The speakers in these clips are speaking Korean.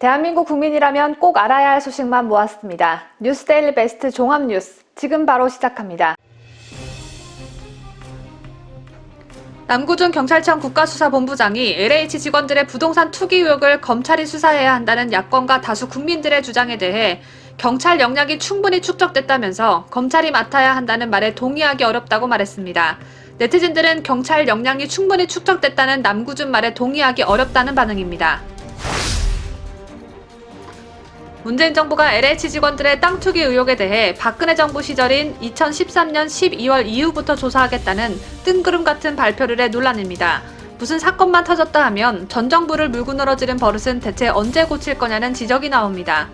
대한민국 국민이라면 꼭 알아야 할 소식만 모았습니다. 뉴스데일리 베스트 종합뉴스, 지금 바로 시작합니다. 남구준 경찰청 국가수사본부장이 LH 직원들의 부동산 투기 의혹을 검찰이 수사해야 한다는 야권과 다수 국민들의 주장에 대해 경찰 역량이 충분히 축적됐다면서 검찰이 맡아야 한다는 말에 동의하기 어렵다고 말했습니다. 네티즌들은 경찰 역량이 충분히 축적됐다는 남구준 말에 동의하기 어렵다는 반응입니다. 문재인 정부가 LH 직원들의 땅 투기 의혹에 대해 박근혜 정부 시절인 2013년 12월 이후부터 조사하겠다는 뜬구름 같은 발표를 해 논란입니다. 무슨 사건만 터졌다 하면 전 정부를 물고 늘어지는 버릇은 대체 언제 고칠 거냐는 지적이 나옵니다.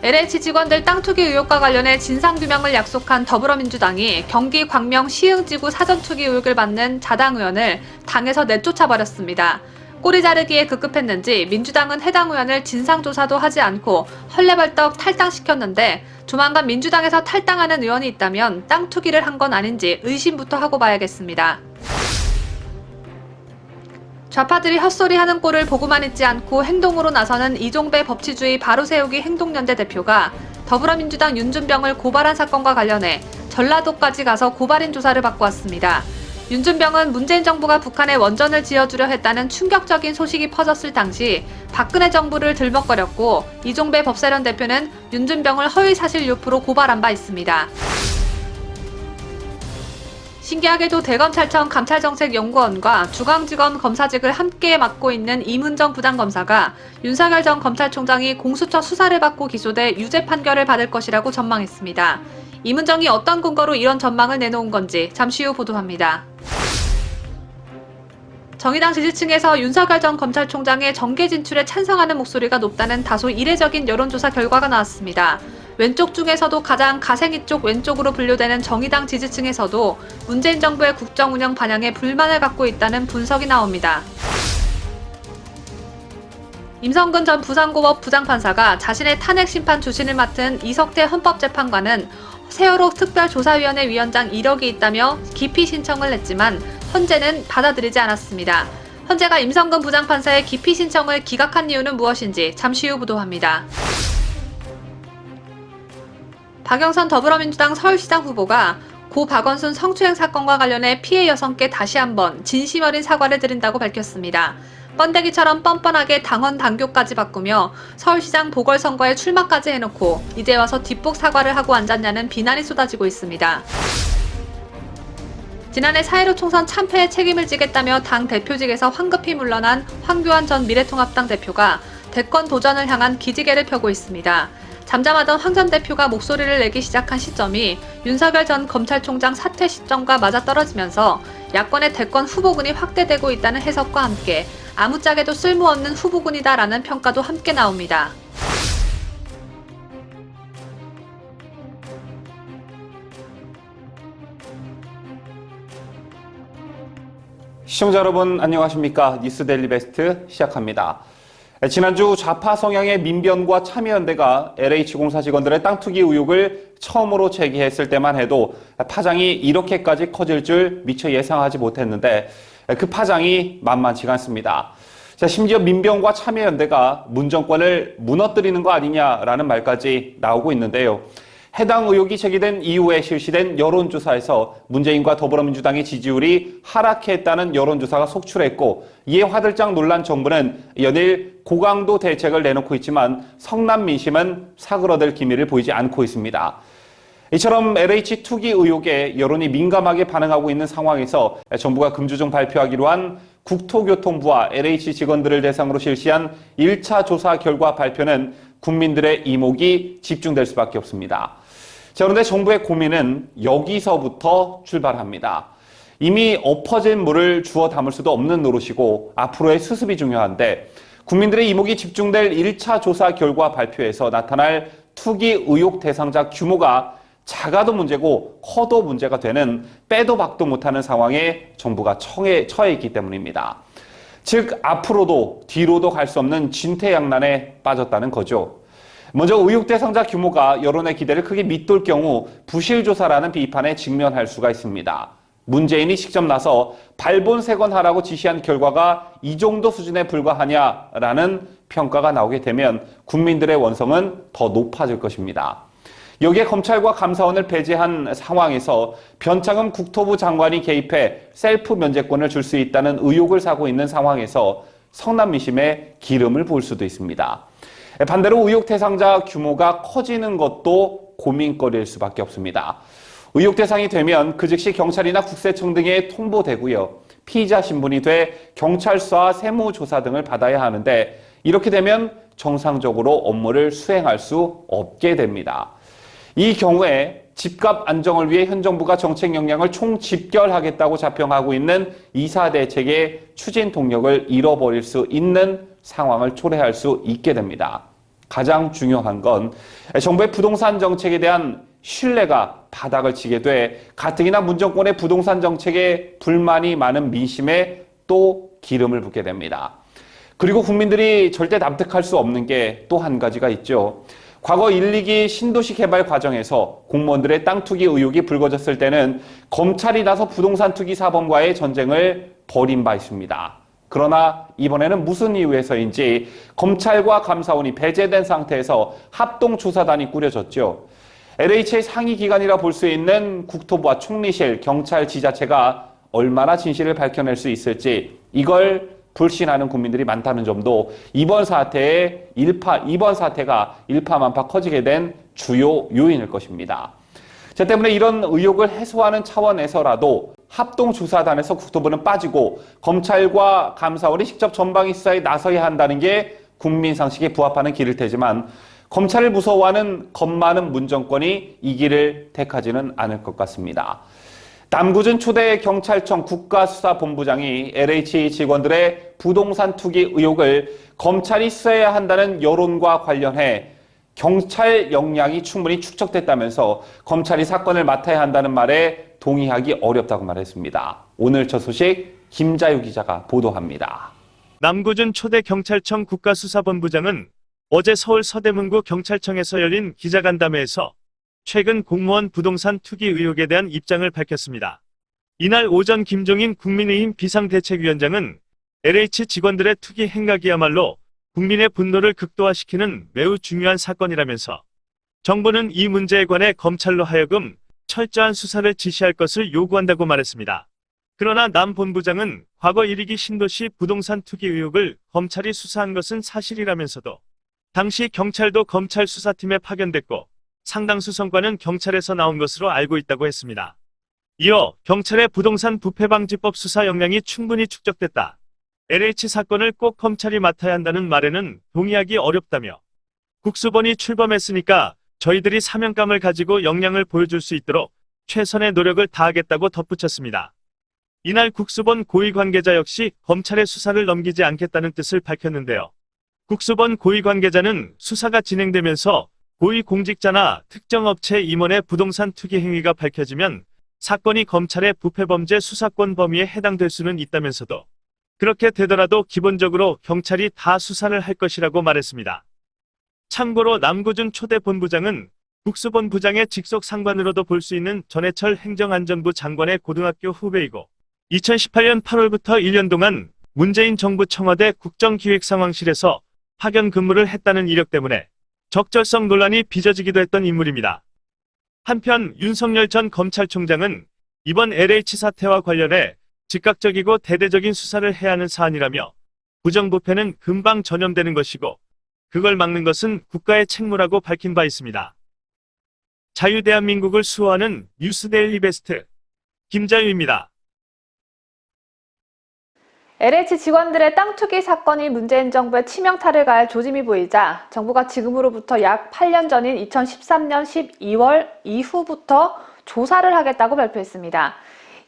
LH 직원들 땅 투기 의혹과 관련해 진상규명을 약속한 더불어민주당이 경기 광명 시흥지구 사전 투기 의혹을 받는 자당 의원을 당에서 내쫓아버렸습니다. 꼬리 자르기에 급급했는지 민주당은 해당 의원을 진상조사도 하지 않고 헐레벌떡 탈당시켰는데 조만간 민주당에서 탈당하는 의원이 있다면 땅 투기를 한 건 아닌지 의심부터 하고 봐야겠습니다. 좌파들이 헛소리하는 꼴을 보고만 있지 않고 행동으로 나서는 이종배 법치주의 바로세우기 행동연대 대표가 더불어민주당 윤준병을 고발한 사건과 관련해 전라도까지 가서 고발인 조사를 받고 왔습니다. 윤준병은 문재인 정부가 북한에 원전을 지어주려 했다는 충격적인 소식이 퍼졌을 당시 박근혜 정부를 들먹거렸고 이종배 법사련 대표는 윤준병을 허위사실 유포로 고발한 바 있습니다. 신기하게도 대검찰청 감찰정책연구원과 중앙지검 검사직을 함께 맡고 있는 임은정 부장검사가 윤석열 전 검찰총장이 공수처 수사를 받고 기소돼 유죄 판결을 받을 것이라고 전망했습니다. 임은정이 어떤 근거로 이런 전망을 내놓은 건지 잠시 후 보도합니다. 정의당 지지층에서 윤석열 전 검찰총장의 정계 진출에 찬성하는 목소리가 높다는 다소 이례적인 여론조사 결과가 나왔습니다. 왼쪽 중에서도 가장 가생이 쪽 왼쪽으로 분류되는 정의당 지지층에서도 문재인 정부의 국정운영 반영에 불만을 갖고 있다는 분석이 나옵니다. 임성근 전 부산고법 부장판사가 자신의 탄핵 심판 주신을 맡은 이석태 헌법재판관은 세월호 특별조사위원회 위원장 이력이 있다며 기피 신청을 했지만 헌재는 받아들이지 않았습니다. 헌재가 임성근 부장판사의 기피 신청을 기각한 이유는 무엇인지 잠시 후 보도합니다. 박영선 더불어민주당 서울시장 후보가 고 박원순 성추행 사건과 관련해 피해 여성께 다시 한번 진심 어린 사과를 드린다고 밝혔습니다. 번데기처럼 뻔뻔하게 당원 당규까지 바꾸며 서울시장 보궐선거에 출마까지 해놓고 이제 와서 뒷북 사과를 하고 앉았냐는 비난이 쏟아지고 있습니다. 지난해 4.15 총선 참패에 책임을 지겠다며 당 대표직에서 황급히 물러난 황교안 전 미래통합당 대표가 대권 도전을 향한 기지개를 펴고 있습니다. 잠잠하던 황 전 대표가 목소리를 내기 시작한 시점이 윤석열 전 검찰총장 사퇴 시점과 맞아떨어지면서 야권의 대권 후보군이 확대되고 있다는 해석과 함께 아무짝에도 쓸모없는 후보군이다라는 평가도 함께 나옵니다. 시청자 여러분 안녕하십니까? 뉴스데일리 베스트 시작합니다. 지난주 좌파 성향의 민변과 참여연대가 LH공사 직원들의 땅 투기 의혹을 처음으로 제기했을 때만 해도 파장이 이렇게까지 커질 줄 미처 예상하지 못했는데 그 파장이 만만치가 않습니다. 심지어 민변과 참여연대가 문정권을 무너뜨리는 거 아니냐라는 말까지 나오고 있는데요. 해당 의혹이 제기된 이후에 실시된 여론조사에서 문재인과 더불어민주당의 지지율이 하락했다는 여론조사가 속출했고 이에 화들짝 놀란 정부는 연일 고강도 대책을 내놓고 있지만 성남 민심은 사그러들 기미를 보이지 않고 있습니다. 이처럼 LH 투기 의혹에 여론이 민감하게 반응하고 있는 상황에서 정부가 금주중 발표하기로 한 국토교통부와 LH 직원들을 대상으로 실시한 1차 조사 결과 발표는 국민들의 이목이 집중될 수밖에 없습니다. 자, 그런데 정부의 고민은 여기서부터 출발합니다. 이미 엎어진 물을 주워 담을 수도 없는 노릇이고 앞으로의 수습이 중요한데 국민들의 이목이 집중될 1차 조사 결과 발표에서 나타날 투기 의혹 대상자 규모가 작아도 문제고 커도 문제가 되는 빼도 박도 못하는 상황에 정부가 처해 있기 때문입니다. 즉 앞으로도 뒤로도 갈 수 없는 진퇴양난에 빠졌다는 거죠. 먼저 의혹 대상자 규모가 여론의 기대를 크게 밑돌 경우 부실조사라는 비판에 직면할 수가 있습니다. 문재인이 직접 나서 발본색원하라고 지시한 결과가 이 정도 수준에 불과하냐라는 평가가 나오게 되면 국민들의 원성은 더 높아질 것입니다. 여기에 검찰과 감사원을 배제한 상황에서 변창흠 국토부 장관이 개입해 셀프 면제권을 줄 수 있다는 의혹을 사고 있는 상황에서 성남 민심에 기름을 부을 수도 있습니다. 반대로 의혹 대상자 규모가 커지는 것도 고민거리일 수밖에 없습니다. 의혹 대상이 되면 그 즉시 경찰이나 국세청 등에 통보되고요. 피의자 신분이 돼 경찰 수사, 세무조사 등을 받아야 하는데 이렇게 되면 정상적으로 업무를 수행할 수 없게 됩니다. 이 경우에 집값 안정을 위해 현 정부가 정책 역량을 총집결하겠다고 자평하고 있는 이사 대책의 추진 동력을 잃어버릴 수 있는 상황을 초래할 수 있게 됩니다. 가장 중요한 건 정부의 부동산 정책에 대한 신뢰가 바닥을 치게 돼 가뜩이나 문정권의 부동산 정책에 불만이 많은 민심에 또 기름을 붓게 됩니다. 그리고 국민들이 절대 납득할 수 없는 게 또 한 가지가 있죠. 과거 1, 2기 신도시 개발 과정에서 공무원들의 땅 투기 의혹이 불거졌을 때는 검찰이 나서 부동산 투기 사범과의 전쟁을 벌인 바 있습니다. 그러나 이번에는 무슨 이유에서인지 검찰과 감사원이 배제된 상태에서 합동조사단이 꾸려졌죠. LH의 상위 기관이라 볼 수 있는 국토부와 총리실, 경찰, 지자체가 얼마나 진실을 밝혀낼 수 있을지 이걸 불신하는 국민들이 많다는 점도 이번 사태가 일파만파 커지게 된 주요 요인일 것입니다. 저 때문에 이런 의혹을 해소하는 차원에서라도 합동조사단에서 국토부는 빠지고 검찰과 감사원이 직접 전방위 수사에 나서야 한다는 게 국민 상식에 부합하는 길일 테지만 검찰을 무서워하는 겁 많은 문정권이 이 길을 택하지는 않을 것 같습니다. 남구준 초대 경찰청 국가수사본부장이 LH 직원들의 부동산 투기 의혹을 검찰이 수사해야 한다는 여론과 관련해 경찰 역량이 충분히 축적됐다면서 검찰이 사건을 맡아야 한다는 말에 동의하기 어렵다고 말했습니다. 오늘 저 소식 김자유 기자가 보도합니다. 남구준 초대 경찰청 국가수사본부장은 어제 서울 서대문구 경찰청에서 열린 기자간담회에서 최근 공무원 부동산 투기 의혹에 대한 입장을 밝혔습니다. 이날 오전 김종인 국민의힘 비상대책위원장은 LH 직원들의 투기 행각이야말로 국민의 분노를 극도화시키는 매우 중요한 사건이라면서 정부는 이 문제에 관해 검찰로 하여금 철저한 수사를 지시할 것을 요구한다고 말했습니다. 그러나 남 본부장은 과거 1.2기 신도시 부동산 투기 의혹을 검찰이 수사한 것은 사실이라면서도 당시 경찰도 검찰 수사팀에 파견됐고 상당수 성과는 경찰에서 나온 것으로 알고 있다고 했습니다. 이어 경찰의 부동산 부패방지법 수사 역량이 충분히 축적됐다. LH 사건을 꼭 검찰이 맡아야 한다는 말에는 동의하기 어렵다며 국수본이 출범했으니까 저희들이 사명감을 가지고 역량을 보여줄 수 있도록 최선의 노력을 다하겠다고 덧붙였습니다. 이날 국수본 고위 관계자 역시 검찰의 수사를 넘기지 않겠다는 뜻을 밝혔는데요. 국수본 고위 관계자는 수사가 진행되면서 고위 공직자나 특정 업체 임원의 부동산 투기 행위가 밝혀지면 사건이 검찰의 부패범죄 수사권 범위에 해당될 수는 있다면서도 그렇게 되더라도 기본적으로 경찰이 다 수사를 할 것이라고 말했습니다. 참고로 남구준 초대 본부장은 국수본부장의 직속 상관으로도 볼 수 있는 전해철 행정안전부 장관의 고등학교 후배이고 2018년 8월부터 1년 동안 문재인 정부 청와대 국정기획상황실에서 파견 근무를 했다는 이력 때문에 적절성 논란이 빚어지기도 했던 인물입니다. 한편 윤석열 전 검찰총장은 이번 LH 사태와 관련해 즉각적이고 대대적인 수사를 해야 하는 사안이라며 부정부패는 금방 전염되는 것이고 그걸 막는 것은 국가의 책무라고 밝힌 바 있습니다. 자유대한민국을 수호하는 뉴스데일리 베스트 김자유입니다. LH 직원들의 땅 투기 사건이 문재인 정부의 치명타를 가할 조짐이 보이자 정부가 지금으로부터 약 8년 전인 2013년 12월 이후부터 조사를 하겠다고 발표했습니다.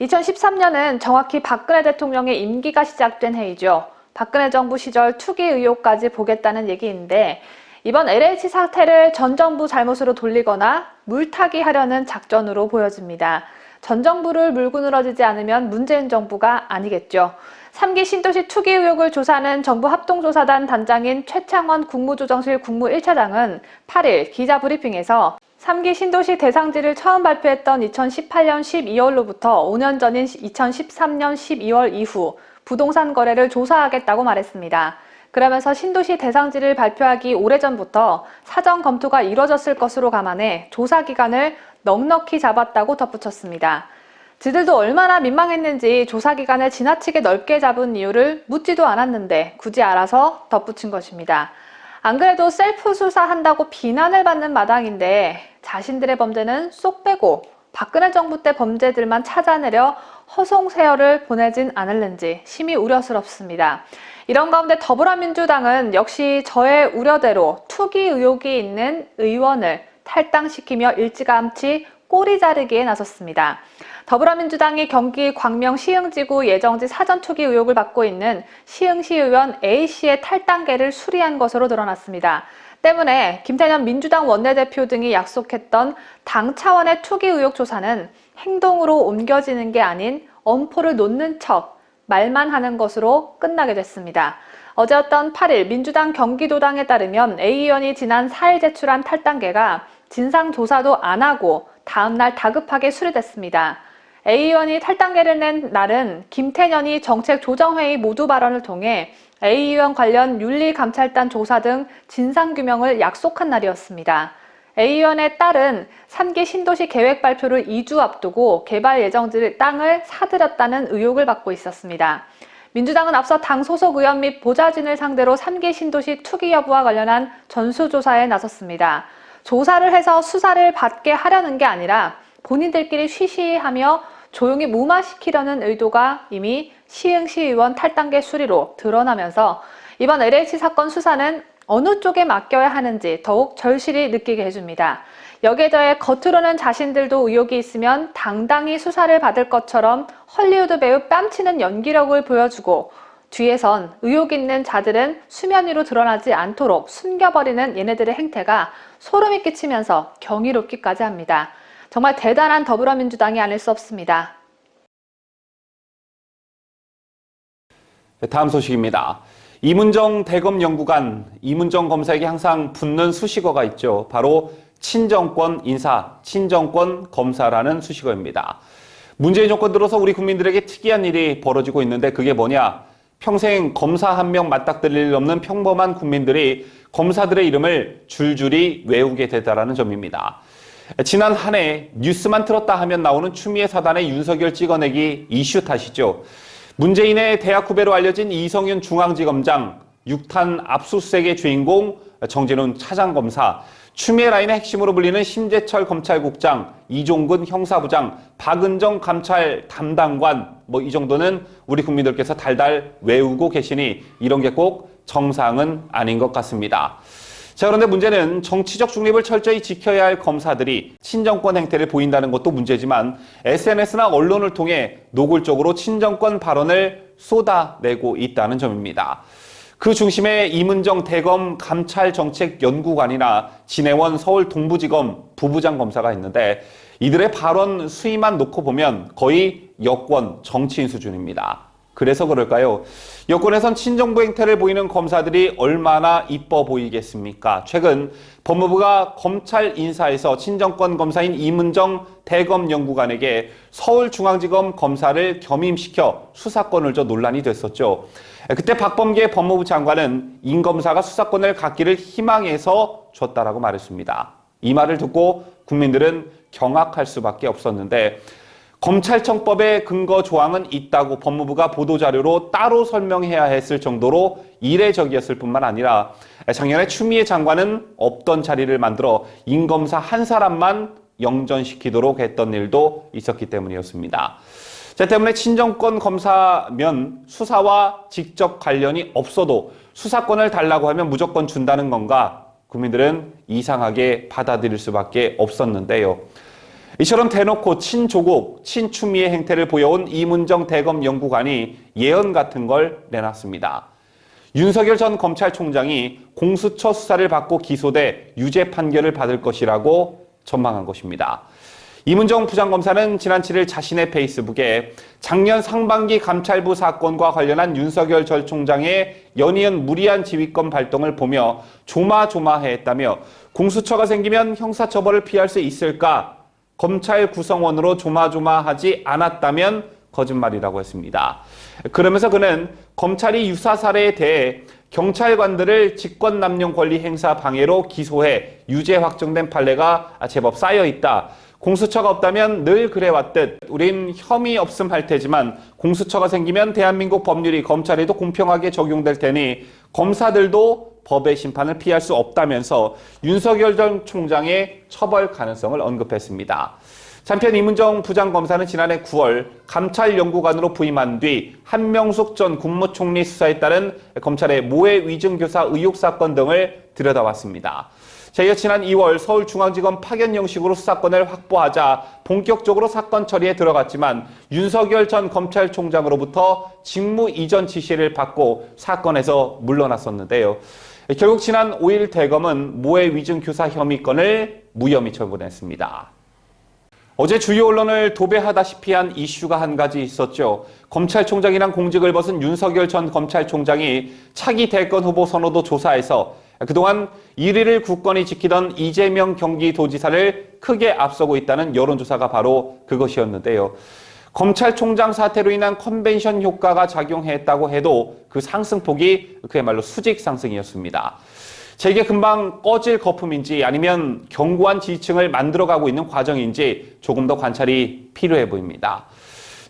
2013년은 정확히 박근혜 대통령의 임기가 시작된 해이죠. 박근혜 정부 시절 투기 의혹까지 보겠다는 얘기인데 이번 LH 사태를 전 정부 잘못으로 돌리거나 물타기 하려는 작전으로 보여집니다. 전 정부를 물고 늘어지지 않으면 문재인 정부가 아니겠죠. 3기 신도시 투기 의혹을 조사하는 정부 합동조사단 단장인 최창원 국무조정실 국무 1차장은 8일 기자브리핑에서 3기 신도시 대상지를 처음 발표했던 2018년 12월로부터 5년 전인 2013년 12월 이후 부동산 거래를 조사하겠다고 말했습니다. 그러면서 신도시 대상지를 발표하기 오래전부터 사전 검토가 이뤄졌을 것으로 감안해 조사 기간을 넉넉히 잡았다고 덧붙였습니다. 지들도 얼마나 민망했는지 조사 기간을 지나치게 넓게 잡은 이유를 묻지도 않았는데 굳이 알아서 덧붙인 것입니다. 안 그래도 셀프 수사한다고 비난을 받는 마당인데 자신들의 범죄는 쏙 빼고 박근혜 정부 때 범죄들만 찾아내려 허송세월을 보내진 않을는지 심히 우려스럽습니다. 이런 가운데 더불어민주당은 역시 저의 우려대로 투기 의혹이 있는 의원을 탈당시키며 일찌감치 꼬리 자르기에 나섰습니다. 더불어민주당이 경기 광명 시흥지구 예정지 사전 투기 의혹을 받고 있는 시흥시 의원 A씨의 탈당계를 수리한 것으로 드러났습니다. 때문에 김태년 민주당 원내대표 등이 약속했던 당 차원의 투기 의혹 조사는 행동으로 옮겨지는 게 아닌 엄포를 놓는 척 말만 하는 것으로 끝나게 됐습니다. 어제였던 8일 민주당 경기도당에 따르면 A 의원이 지난 4일 제출한 탈당계가 진상조사도 안 하고 다음날 다급하게 수리됐습니다. A 의원이 탈당계를 낸 날은 김태년이 정책조정회의 모두 발언을 통해 A 의원 관련 윤리감찰단 조사 등 진상규명을 약속한 날이었습니다. A 의원의 딸은 3기 신도시 계획 발표를 2주 앞두고 개발 예정지 땅을 사들였다는 의혹을 받고 있었습니다. 민주당은 앞서 당 소속 의원 및 보좌진을 상대로 3기 신도시 투기 여부와 관련한 전수조사에 나섰습니다. 조사를 해서 수사를 받게 하려는 게 아니라 본인들끼리 쉬쉬하며 조용히 무마시키려는 의도가 이미 시흥시 의원 탈당계 수리로 드러나면서 이번 LH 사건 수사는 어느 쪽에 맡겨야 하는지 더욱 절실히 느끼게 해줍니다. 여기에 더해 겉으로는 자신들도 의혹이 있으면 당당히 수사를 받을 것처럼 헐리우드 배우 뺨치는 연기력을 보여주고 뒤에선 의혹 있는 자들은 수면 위로 드러나지 않도록 숨겨버리는 얘네들의 행태가 소름이 끼치면서 경이롭기까지 합니다. 정말 대단한 더불어민주당이 아닐 수 없습니다. 다음 소식입니다. 이문정 대검 연구관, 이문정 검사에게 항상 붙는 수식어가 있죠. 바로 친정권 인사, 친정권 검사라는 수식어입니다. 문재인 정권 들어서 우리 국민들에게 특이한 일이 벌어지고 있는데 그게 뭐냐? 평생 검사 한 명 맞닥뜨릴 일 없는 평범한 국민들이 검사들의 이름을 줄줄이 외우게 되다라는 점입니다. 지난 한 해 뉴스만 틀었다 하면 나오는 추미애 사단의 윤석열 찍어내기 이슈 탓이죠. 문재인의 대학 후배로 알려진 이성윤 중앙지검장, 6탄 압수수색의 주인공 정진훈 차장검사, 추미애 라인의 핵심으로 불리는 심재철 검찰국장, 이종근 형사부장, 박은정 감찰 담당관, 이 정도는 우리 국민들께서 달달 외우고 계시니 이런 게 꼭 정상은 아닌 것 같습니다. 자, 그런데 문제는 정치적 중립을 철저히 지켜야 할 검사들이 친정권 행태를 보인다는 것도 문제지만 SNS나 언론을 통해 노골적으로 친정권 발언을 쏟아내고 있다는 점입니다. 그 중심에 이문정 대검 감찰정책연구관이나 진해원 서울 동부지검 부부장 검사가 있는데 이들의 발언 수위만 놓고 보면 거의 여권 정치인 수준입니다. 그래서 그럴까요? 여권에선 친정부 행태를 보이는 검사들이 얼마나 이뻐 보이겠습니까? 최근 법무부가 검찰 인사에서 친정권 검사인 이문정 대검 연구관에게 서울중앙지검 검사를 겸임시켜 수사권을 줘 논란이 됐었죠. 그때 박범계 법무부 장관은 임 검사가 수사권을 갖기를 희망해서 줬다라고 말했습니다. 이 말을 듣고 국민들은 경악할 수밖에 없었는데 검찰청법에 근거 조항은 있다고 법무부가 보도자료로 따로 설명해야 했을 정도로 이례적이었을 뿐만 아니라 작년에 추미애 장관은 없던 자리를 만들어 임 검사 한 사람만 영전시키도록 했던 일도 있었기 때문이었습니다. 자, 때문에 친정권 검사면 수사와 직접 관련이 없어도 수사권을 달라고 하면 무조건 준다는 건가? 국민들은 이상하게 받아들일 수밖에 없었는데요. 이처럼 대놓고 친조국, 친추미의 행태를 보여온 이문정 대검 연구관이 예언 같은 걸 내놨습니다. 윤석열 전 검찰총장이 공수처 수사를 받고 기소돼 유죄 판결을 받을 것이라고 전망한 것입니다. 이문정 부장검사는 지난 7일 자신의 페이스북에 작년 상반기 감찰부 사건과 관련한 윤석열 전 총장의 연이은 무리한 지휘권 발동을 보며 조마조마해했다며 공수처가 생기면 형사처벌을 피할 수 있을까? 검찰 구성원으로 조마조마하지 않았다면 거짓말이라고 했습니다. 그러면서 그는 검찰이 유사 사례에 대해 경찰관들을 직권남용 권리 행사 방해로 기소해 유죄 확정된 판례가 제법 쌓여 있다. 공수처가 없다면 늘 그래왔듯 우린 혐의 없음 할 테지만 공수처가 생기면 대한민국 법률이 검찰에도 공평하게 적용될 테니 검사들도 법의 심판을 피할 수 없다면서 윤석열 전 총장의 처벌 가능성을 언급했습니다. 한편 이문정 부장검사는 지난해 9월 감찰연구관으로 부임한 뒤 한명숙 전 국무총리 수사에 따른 검찰의 모해 위증교사 의혹 사건 등을 들여다봤습니다. 이어 지난 2월 서울중앙지검 파견 형식으로 수사권을 확보하자 본격적으로 사건 처리에 들어갔지만 윤석열 전 검찰총장으로부터 직무 이전 지시를 받고 사건에서 물러났었는데요. 결국 지난 5일 대검은 모해 위증교사 혐의건을 무혐의 처분했습니다. 어제 주요 언론을 도배하다시피 한 이슈가 한 가지 있었죠. 검찰총장이란 공직을 벗은 윤석열 전 검찰총장이 차기 대권 후보 선호도 조사에서 그동안 1위를 굳건히 지키던 이재명 경기도지사를 크게 앞서고 있다는 여론조사가 바로 그것이었는데요. 검찰총장 사태로 인한 컨벤션 효과가 작용했다고 해도 그 상승폭이 그야말로 수직 상승이었습니다. 이게 금방 꺼질 거품인지 아니면 견고한 지지층을 만들어가고 있는 과정인지 조금 더 관찰이 필요해 보입니다.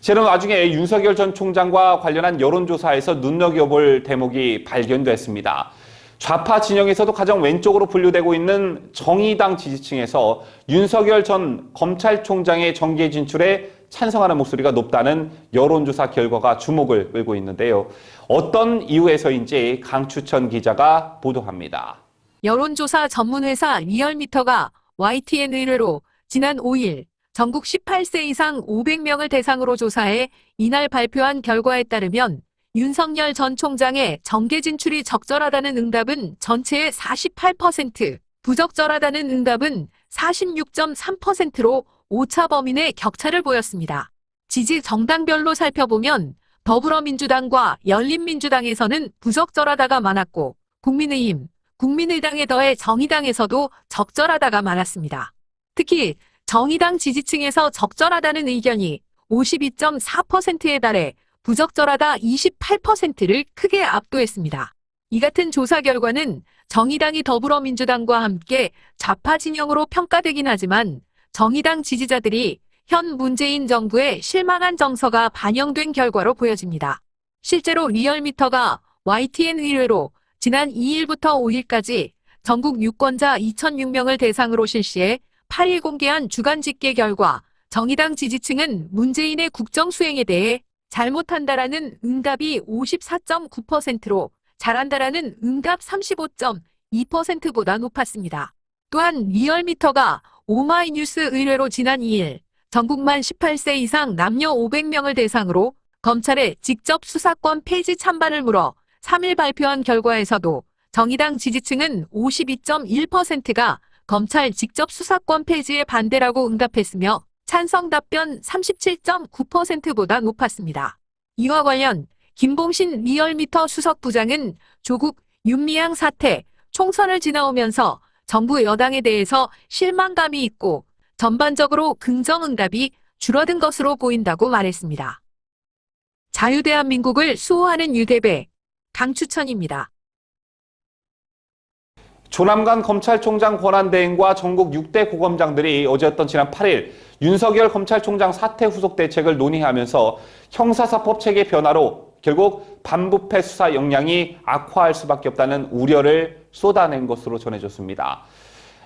이런 와중에 윤석열 전 총장과 관련한 여론조사에서 눈여겨볼 대목이 발견됐습니다. 좌파 진영에서도 가장 왼쪽으로 분류되고 있는 정의당 지지층에서 윤석열 전 검찰총장의 정계 진출에 찬성하는 목소리가 높다는 여론조사 결과가 주목을 끌고 있는데요. 어떤 이유에서인지 강추천 기자가 보도합니다. 여론조사 전문회사 리얼미터가 YTN 의뢰로 지난 5일 전국 18세 이상 500명을 대상으로 조사해 이날 발표한 결과에 따르면 윤석열 전 총장의 정계 진출이 적절하다는 응답은 전체의 48%, 부적절하다는 응답은 46.3%로 오차 범위 내 격차를 보였습니다. 지지 정당별로 살펴보면 더불어민주당과 열린민주당에서는 부적절하다가 많았고 국민의힘, 국민의당에 더해 정의당에서도 적절하다가 많았습니다. 특히 정의당 지지층에서 적절하다는 의견이 52.4%에 달해 부적절하다 28%를 크게 압도했습니다. 이 같은 조사 결과는 정의당이 더불어민주당과 함께 좌파 진영으로 평가되긴 하지만 정의당 지지자들이 현 문재인 정부에 실망한 정서가 반영된 결과로 보여집니다. 실제로 리얼미터가 YTN 의뢰로 지난 2일부터 5일까지 전국 유권자 2,006명을 대상으로 실시해 8일 공개한 주간 집계 결과 정의당 지지층은 문재인의 국정 수행에 대해 잘못한다라는 응답이 54.9%로 잘한다라는 응답 35.2%보다 높았습니다. 또한 리얼미터가 오마이뉴스 의뢰로 지난 2일 전국만 18세 이상 남녀 500명을 대상으로 검찰의 직접 수사권 폐지 찬반을 물어 3일 발표한 결과에서도 정의당 지지층은 52.1%가 검찰 직접 수사권 폐지에 반대라고 응답했으며 찬성 답변 37.9%보다 높았습니다. 이와 관련 김봉신 리얼미터 수석부장은 조국 윤미향 사태, 총선을 지나오면서 정부 여당에 대해서 실망감이 있고 전반적으로 긍정 응답이 줄어든 것으로 보인다고 말했습니다. 자유대한민국을 수호하는 유대배, 강추천입니다. 조남관 검찰총장 권한대행과 전국 6대 고검장들이 어제였던 지난 8일 윤석열 검찰총장 사퇴 후속 대책을 논의하면서 형사사법 체계 변화로 결국 반부패 수사 역량이 악화할 수밖에 없다는 우려를 쏟아낸 것으로 전해졌습니다.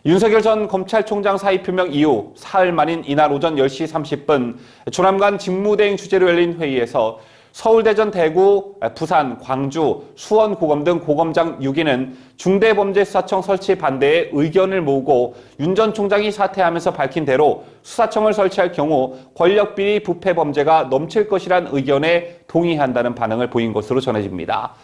윤석열 전 검찰총장 사의 표명 이후 사흘 만인 이날 오전 10시 30분 조남관 직무대행 주재로 열린 회의에서 서울, 대전, 대구, 부산, 광주, 수원 고검 등 고검장 6인은 중대범죄수사청 설치 반대에 의견을 모으고 윤 전 총장이 사퇴하면서 밝힌 대로 수사청을 설치할 경우 권력비리 부패 범죄가 넘칠 것이란 의견에 동의한다는 반응을 보인 것으로 전해집니다.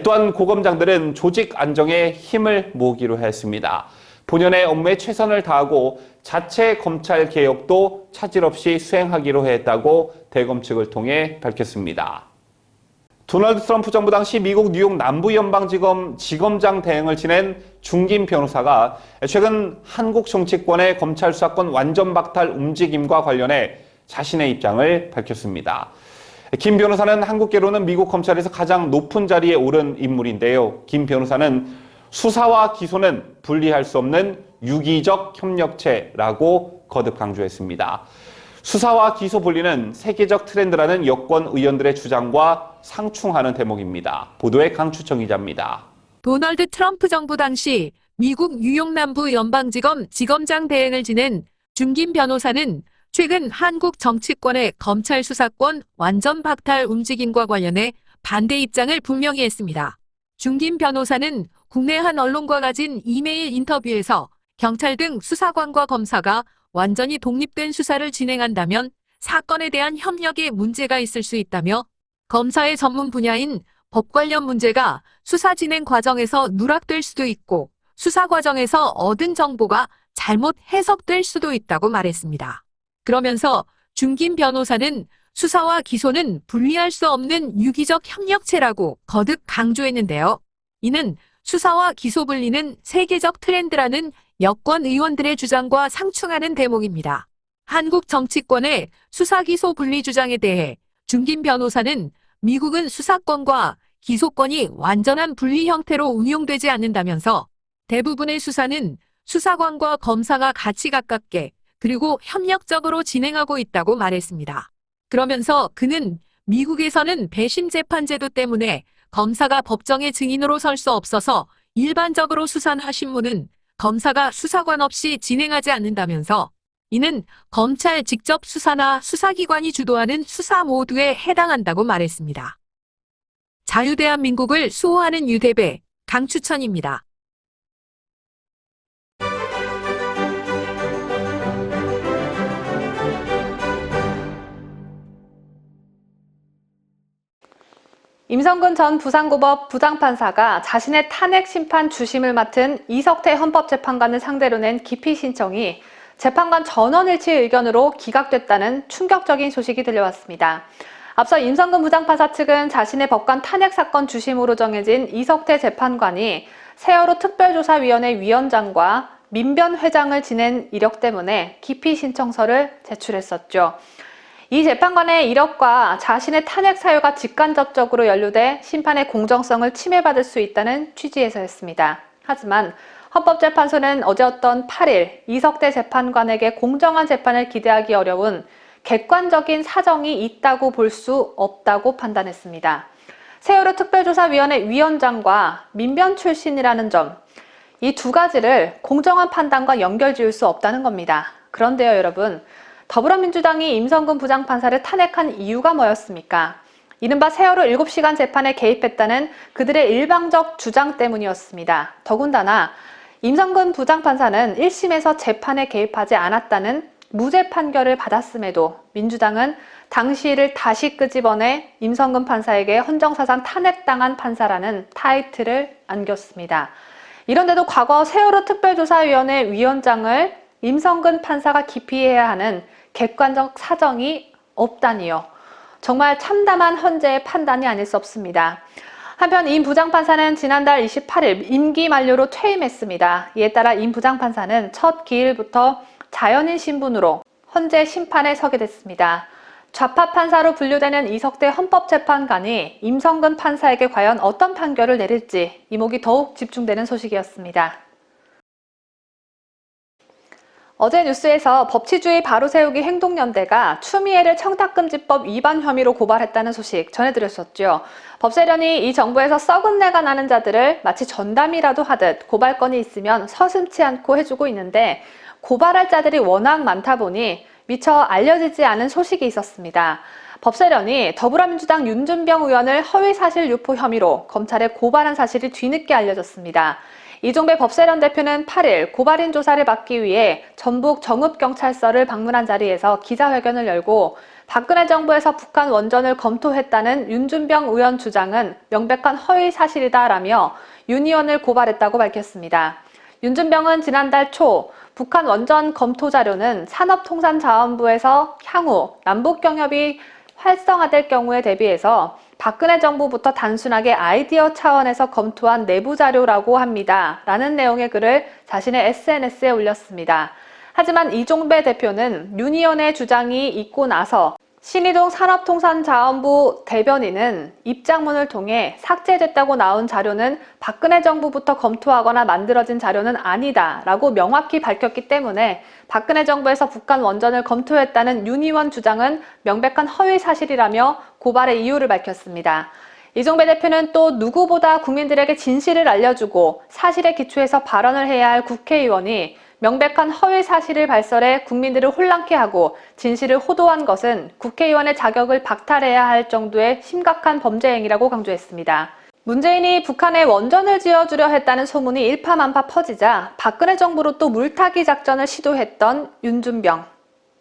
또한 고검장들은 조직 안정에 힘을 모으기로 했습니다. 본연의 업무에 최선을 다하고 자체 검찰 개혁도 차질 없이 수행하기로 했다고 대검 측을 통해 밝혔습니다. 도널드 트럼프 정부 당시 미국 뉴욕 남부연방지검 지검장 대행을 지낸 중김 변호사가 최근 한국 정치권의 검찰 수사권 완전 박탈 움직임과 관련해 자신의 입장을 밝혔습니다. 김 변호사는 한국계로는 미국 검찰에서 가장 높은 자리에 오른 인물인데요. 김 변호사는 수사와 기소는 분리할 수 없는 유기적 협력체라고 거듭 강조했습니다. 수사와 기소 분리는 세계적 트렌드라는 여권 의원들의 주장과 상충하는 대목입니다. 보도에 강추청 기자입니다. 도널드 트럼프 정부 당시 미국 뉴욕 남부 연방지검 지검장 대행을 지낸 중김 변호사는 최근 한국 정치권의 검찰 수사권 완전 박탈 움직임과 관련해 반대 입장을 분명히 했습니다. 중김 변호사는 국내 한 언론과 가진 이메일 인터뷰에서 경찰 등 수사관과 검사가 완전히 독립된 수사를 진행한다면 사건에 대한 협력에 문제가 있을 수 있다며 검사의 전문 분야인 법 관련 문제가 수사 진행 과정에서 누락될 수도 있고 수사 과정에서 얻은 정보가 잘못 해석될 수도 있다고 말했습니다. 그러면서 중김 변호사는 수사와 기소는 분리할 수 없는 유기적 협력체라고 거듭 강조했는데요. 이는 수사와 기소 분리는 세계적 트렌드라는 여권 의원들의 주장과 상충하는 대목입니다. 한국 정치권의 수사 기소 분리 주장에 대해 중김 변호사는 미국은 수사권과 기소권이 완전한 분리 형태로 운용되지 않는다면서 대부분의 수사는 수사관과 검사가 같이 가깝게 그리고 협력적으로 진행하고 있다고 말했습니다. 그러면서 그는 미국에서는 배심 재판 제도 때문에 검사가 법정의 증인으로 설 수 없어서 일반적으로 수사나 신문은 검사가 수사관 없이 진행하지 않는다면서 이는 검찰 직접 수사나 수사기관이 주도하는 수사 모두에 해당한다고 말했습니다. 자유대한민국을 수호하는 유대배 강추천입니다. 임성근 전 부산고법 부장판사가 자신의 탄핵 심판 주심을 맡은 이석태 헌법재판관을 상대로 낸 기피 신청이 재판관 전원일치 의견으로 기각됐다는 충격적인 소식이 들려왔습니다. 앞서 임성근 부장판사 측은 자신의 법관 탄핵 사건 주심으로 정해진 이석태 재판관이 세월호 특별조사위원회 위원장과 민변 회장을 지낸 이력 때문에 기피 신청서를 제출했었죠. 이 재판관의 이력과 자신의 탄핵 사유가 직간접적으로 연루돼 심판의 공정성을 침해받을 수 있다는 취지에서였습니다. 하지만 헌법재판소는 어제였던 8일 이석태 재판관에게 공정한 재판을 기대하기 어려운 객관적인 사정이 있다고 볼 수 없다고 판단했습니다. 세월호 특별조사위원회 위원장과 민변 출신이라는 점, 이 두 가지를 공정한 판단과 연결지을 수 없다는 겁니다. 그런데요, 여러분. 더불어민주당이 임성근 부장판사를 탄핵한 이유가 뭐였습니까? 이른바 세월호 7시간 재판에 개입했다는 그들의 일방적 주장 때문이었습니다. 더군다나 임성근 부장판사는 1심에서 재판에 개입하지 않았다는 무죄 판결을 받았음에도 민주당은 당시를 다시 끄집어내 임성근 판사에게 헌정사상 탄핵당한 판사라는 타이틀을 안겼습니다. 이런데도 과거 세월호 특별조사위원회 위원장을 임성근 판사가 기피해야 하는 객관적 사정이 없다니요. 정말 참담한 헌재의 판단이 아닐 수 없습니다. 한편 임 부장판사는 지난달 28일 임기 만료로 퇴임했습니다. 이에 따라 임 부장판사는 첫 기일부터 자연인 신분으로 헌재 심판에 서게 됐습니다. 좌파 판사로 분류되는 이석태 헌법재판관이 임성근 판사에게 과연 어떤 판결을 내릴지 이목이 더욱 집중되는 소식이었습니다. 어제 뉴스에서 법치주의 바로세우기 행동연대가 추미애를 청탁금지법 위반 혐의로 고발했다는 소식 전해드렸었죠. 법세련이 이 정부에서 썩은 내가 나는 자들을 마치 전담이라도 하듯 고발건이 있으면 서슴지 않고 해주고 있는데 고발할 자들이 워낙 많다 보니 미처 알려지지 않은 소식이 있었습니다. 법세련이 더불어민주당 윤준병 의원을 허위사실 유포 혐의로 검찰에 고발한 사실이 뒤늦게 알려졌습니다. 이종배 법세련 대표는 8일 고발인 조사를 받기 위해 전북 정읍경찰서를 방문한 자리에서 기자회견을 열고 박근혜 정부에서 북한 원전을 검토했다는 윤준병 의원 주장은 명백한 허위 사실이다라며 윤 의원을 고발했다고 밝혔습니다. 윤준병은 지난달 초 북한 원전 검토 자료는 산업통상자원부에서 향후 남북경협이 활성화될 경우에 대비해서 박근혜 정부부터 단순하게 아이디어 차원에서 검토한 내부 자료라고 합니다. 라는 내용의 글을 자신의 SNS에 올렸습니다. 하지만 이종배 대표는 윤 의원의 주장이 있고 나서 신의동 산업통상자원부 대변인은 입장문을 통해 삭제됐다고 나온 자료는 박근혜 정부부터 검토하거나 만들어진 자료는 아니다 라고 명확히 밝혔기 때문에 박근혜 정부에서 북한 원전을 검토했다는 윤 의원 주장은 명백한 허위 사실이라며 고발의 이유를 밝혔습니다. 이종배 대표는 또 누구보다 국민들에게 진실을 알려주고 사실에 기초해서 발언을 해야 할 국회의원이 명백한 허위 사실을 발설해 국민들을 혼란케 하고 진실을 호도한 것은 국회의원의 자격을 박탈해야 할 정도의 심각한 범죄 행위라고 강조했습니다. 문재인이 북한에 원전을 지어주려 했다는 소문이 일파만파 퍼지자 박근혜 정부로 또 물타기 작전을 시도했던 윤준병.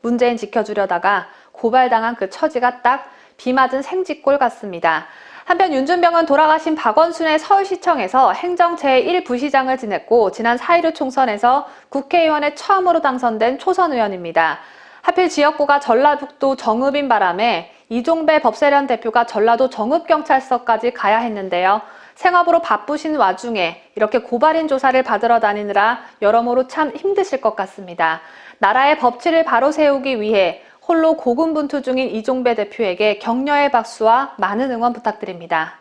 문재인 지켜주려다가 고발당한 그 처지가 딱 비 맞은 생쥐꼴 같습니다. 한편 윤준병은 돌아가신 박원순의 서울시청에서 행정 제1부시장을 지냈고 지난 4.15 총선에서 국회의원에 처음으로 당선된 초선 의원입니다. 하필 지역구가 전라북도 정읍인 바람에 이종배 법세련 대표가 전라도 정읍경찰서까지 가야 했는데요. 생업으로 바쁘신 와중에 이렇게 고발인 조사를 받으러 다니느라 여러모로 참 힘드실 것 같습니다. 나라의 법치를 바로 세우기 위해 홀로 고군분투 중인 이종배 대표에게 격려의 박수와 많은 응원 부탁드립니다.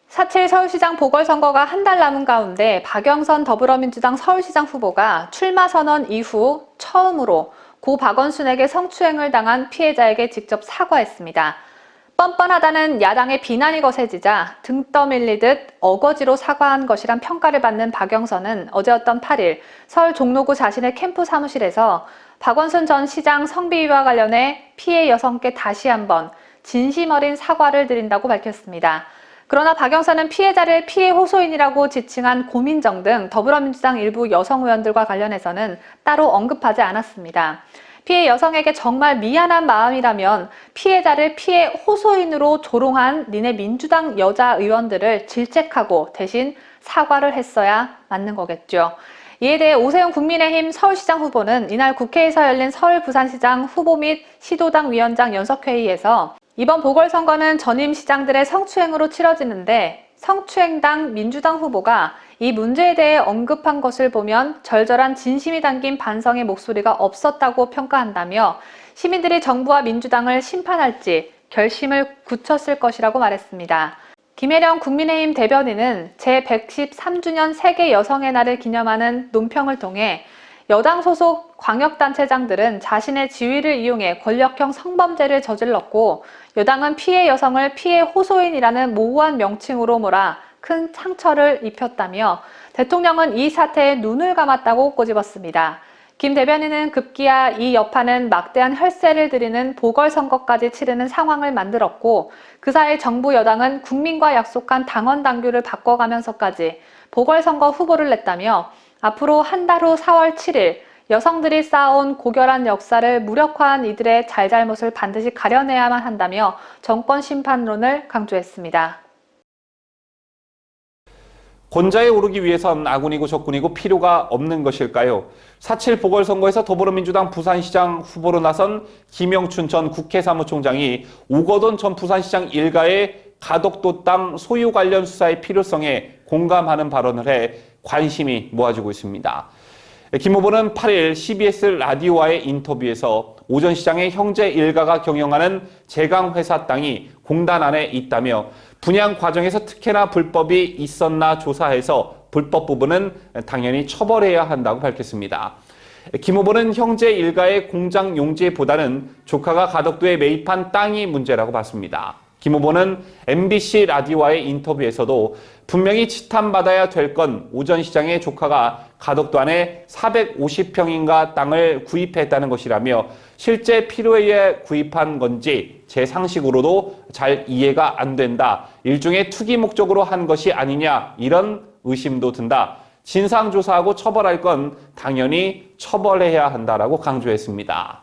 4.7 서울시장 보궐선거가 한 달 남은 가운데 박영선 더불어민주당 서울시장 후보가 출마 선언 이후 처음으로 고 박원순에게 성추행을 당한 피해자에게 직접 사과했습니다. 뻔뻔하다는 야당의 비난이 거세지자 등 떠밀리듯 어거지로 사과한 것이란 평가를 받는 박영선은 어제였던 8일 서울 종로구 자신의 캠프 사무실에서 박원순 전 시장 성비위와 관련해 피해 여성께 다시 한번 진심 어린 사과를 드린다고 밝혔습니다. 그러나 박영선은 피해자를 피해 호소인이라고 지칭한 고민정 등 더불어민주당 일부 여성 의원들과 관련해서는 따로 언급하지 않았습니다. 피해 여성에게 정말 미안한 마음이라면 피해자를 피해 호소인으로 조롱한 니네 민주당 여자 의원들을 질책하고 대신 사과를 했어야 맞는 거겠죠. 이에 대해 오세훈 국민의힘 서울시장 후보는 이날 국회에서 열린 서울 부산시장 후보 및 시도당 위원장 연석회의에서 이번 보궐선거는 전임 시장들의 성추행으로 치러지는데 성추행당 민주당 후보가 이 문제에 대해 언급한 것을 보면 절절한 진심이 담긴 반성의 목소리가 없었다고 평가한다며 시민들이 정부와 민주당을 심판할지 결심을 굳혔을 것이라고 말했습니다. 김혜령 국민의힘 대변인은 제113주년 세계 여성의 날을 기념하는 논평을 통해 여당 소속 광역단체장들은 자신의 지위를 이용해 권력형 성범죄를 저질렀고 여당은 피해 여성을 피해 호소인이라는 모호한 명칭으로 몰아 큰 상처를 입혔다며 대통령은 이 사태에 눈을 감았다고 꼬집었습니다. 김 대변인은 급기야 이 여파는 막대한 혈세를 들이는 보궐선거까지 치르는 상황을 만들었고 그 사이 정부 여당은 국민과 약속한 당원 당규를 바꿔가면서까지 보궐선거 후보를 냈다며 앞으로 한 달 후 4월 7일 여성들이 쌓아온 고결한 역사를 무력화한 이들의 잘잘못을 반드시 가려내야만 한다며 정권 심판론을 강조했습니다. 권좌에 오르기 위해선 아군이고 적군이고 필요가 없는 것일까요? 4.7 보궐선거에서 더불어민주당 부산시장 후보로 나선 김영춘 전 국회 사무총장이 오거돈 전 부산시장 일가의 가덕도 땅 소유 관련 수사의 필요성에 공감하는 발언을 해 관심이 모아지고 있습니다. 김 후보는 8일 CBS 라디오와의 인터뷰에서 오 전 시장의 형제 일가가 경영하는 제강회사 땅이 공단 안에 있다며 분양 과정에서 특혜나 불법이 있었나 조사해서 불법 부분은 당연히 처벌해야 한다고 밝혔습니다. 김 후보는 형제 일가의 공장 용지보다는 조카가 가덕도에 매입한 땅이 문제라고 봤습니다. 김 후보는 MBC 라디오와의 인터뷰에서도 분명히 지탄받아야 될 건 오 전 시장의 조카가 가덕도 안에 450평인가 땅을 구입했다는 것이라며 실제 필요에 의해 구입한 건지 제 상식으로도 잘 이해가 안 된다. 일종의 투기 목적으로 한 것이 아니냐 이런 의심도 든다. 진상조사하고 처벌할 건 당연히 처벌해야 한다라고 강조했습니다.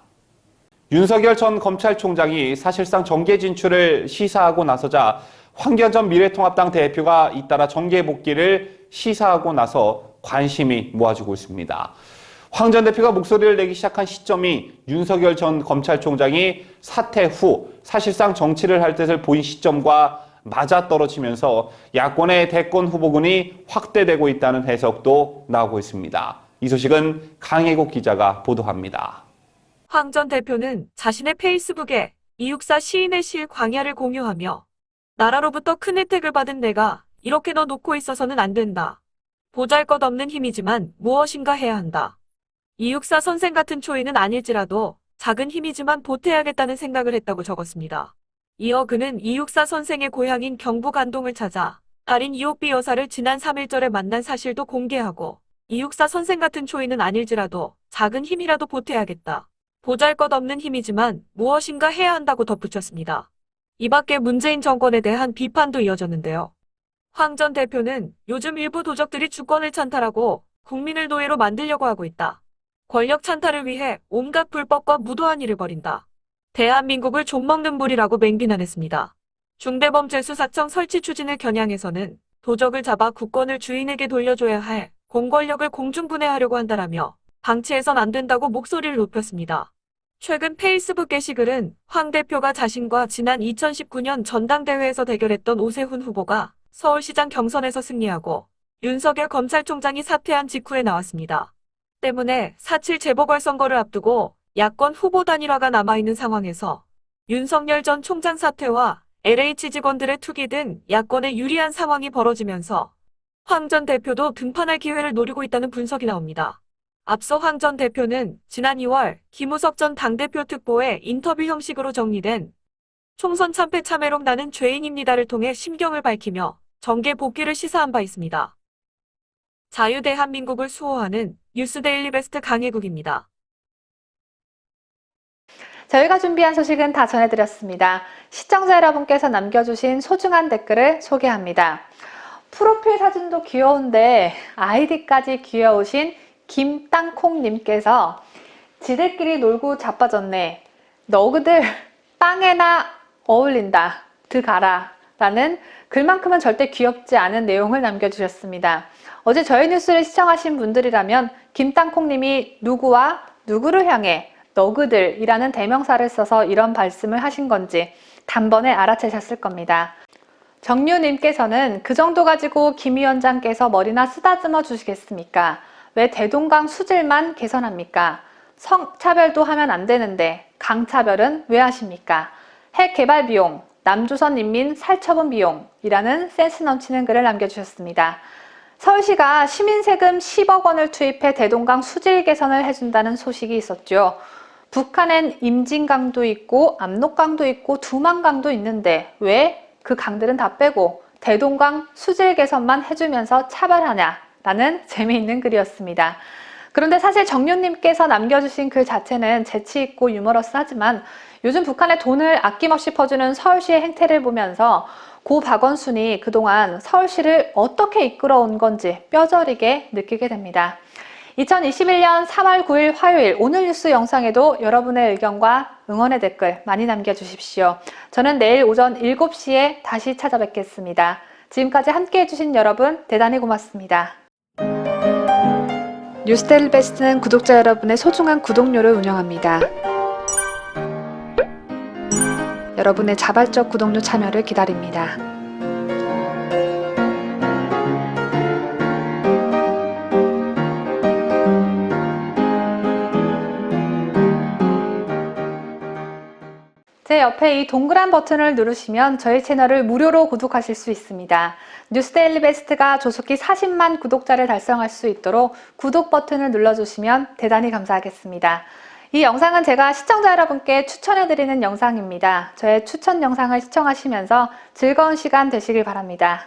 윤석열 전 검찰총장이 사실상 정계 진출을 시사하고 나서자 황교안 미래통합당 대표가 잇따라 정계 복귀를 시사하고 나서 관심이 모아지고 있습니다. 황 전 대표가 목소리를 내기 시작한 시점이 윤석열 전 검찰총장이 사퇴 후 사실상 정치를 할 뜻을 보인 시점과 맞아떨어지면서 야권의 대권 후보군이 확대되고 있다는 해석도 나오고 있습니다. 이 소식은 강혜국 기자가 보도합니다. 황 전 대표는 자신의 페이스북에 264 시인의 시 광야를 공유하며 나라로부터 큰 혜택을 받은 내가 이렇게 너 놓고 있어서는 안 된다. 보잘것없는 힘이지만 무엇인가 해야 한다. 264 선생 같은 초인은 아닐지라도 작은 힘이지만 보태야겠다는 생각을 했다고 적었습니다. 이어 그는 264 선생의 고향인 경북 안동을 찾아 딸인 이옥비 여사를 지난 3일절에 만난 사실도 공개하고 264 선생 같은 초인은 아닐지라도 작은 힘이라도 보태야겠다. 보잘것없는 힘이지만 무엇인가 해야 한다고 덧붙였습니다. 이 밖에 문재인 정권에 대한 비판도 이어졌는데요. 황 전 대표는 요즘 일부 도적들이 주권을 찬탈하고 국민을 노예로 만들려고 하고 있다. 권력 찬탈을 위해 온갖 불법과 무도한 일을 벌인다. 대한민국을 좀먹는 불이라고 맹비난했습니다. 중대범죄수사청 설치 추진을 겨냥해서는 도적을 잡아 국권을 주인에게 돌려줘야 할 공권력을 공중분해하려고 한다라며 방치해선 안 된다고 목소리를 높였습니다. 최근 페이스북 게시글은 황 대표가 자신과 지난 2019년 전당대회에서 대결했던 오세훈 후보가 서울시장 경선에서 승리하고 윤석열 검찰총장이 사퇴한 직후에 나왔습니다. 때문에 4.7 재보궐선거를 앞두고 야권 후보 단일화가 남아있는 상황에서 윤석열 전 총장 사퇴와 LH 직원들의 투기 등 야권에 유리한 상황이 벌어지면서 황 전 대표도 등판할 기회를 노리고 있다는 분석이 나옵니다. 앞서 황 전 대표는 지난 2월 김우석 전 당대표 특보의 인터뷰 형식으로 정리된 총선 참패 참회록 나는 죄인입니다를 통해 심경을 밝히며 정계 복귀를 시사한 바 있습니다. 자유대한민국을 수호하는 뉴스데일리 베스트 강혜국입니다. 저희가 준비한 소식은 다 전해드렸습니다. 시청자 여러분께서 남겨주신 소중한 댓글을 소개합니다. 프로필 사진도 귀여운데 아이디까지 귀여우신 김땅콩님께서 지들끼리 놀고 자빠졌네. 너그들 빵에나 어울린다. 드가라. 라는 글만큼은 절대 귀엽지 않은 내용을 남겨주셨습니다. 어제 저희 뉴스를 시청하신 분들이라면 김땅콩님이 누구와 누구를 향해 너그들이라는 대명사를 써서 이런 말씀을 하신 건지 단번에 알아채셨을 겁니다. 정유님께서는 그 정도 가지고 김 위원장께서 머리나 쓰다듬어 주시겠습니까? 왜 대동강 수질만 개선합니까? 성차별도 하면 안 되는데 강차별은 왜 하십니까? 핵 개발 비용, 남조선 인민 살처분 비용이라는 센스 넘치는 글을 남겨주셨습니다. 서울시가 시민세금 10억 원을 투입해 대동강 수질 개선을 해준다는 소식이 있었죠. 북한엔 임진강도 있고 압록강도 있고 두만강도 있는데 왜 그 강들은 다 빼고 대동강 수질 개선만 해주면서 차별하냐라는 재미있는 글이었습니다. 그런데 사실 정윤님께서 남겨주신 글 자체는 재치있고 유머러스하지만 요즘 북한에 돈을 아낌없이 퍼주는 서울시의 행태를 보면서 고 박원순이 그동안 서울시를 어떻게 이끌어온 건지 뼈저리게 느끼게 됩니다. 2021년 3월 9일 화요일 오늘 뉴스 영상에도 여러분의 의견과 응원의 댓글 많이 남겨주십시오. 저는 내일 오전 7시에 다시 찾아뵙겠습니다. 지금까지 함께해 주신 여러분 대단히 고맙습니다. 뉴스데일리 베스트는 구독자 여러분의 소중한 구독료를 운영합니다. 여러분의 자발적 구독료 참여를 기다립니다. 제 옆에 이 동그란 버튼을 누르시면 저희 채널을 무료로 구독하실 수 있습니다. 뉴스데일리 베스트가 조속히 40만 구독자를 달성할 수 있도록 구독 버튼을 눌러주시면 대단히 감사하겠습니다. 이 영상은 제가 시청자 여러분께 추천해드리는 영상입니다. 저의 추천 영상을 시청하시면서 즐거운 시간 되시길 바랍니다.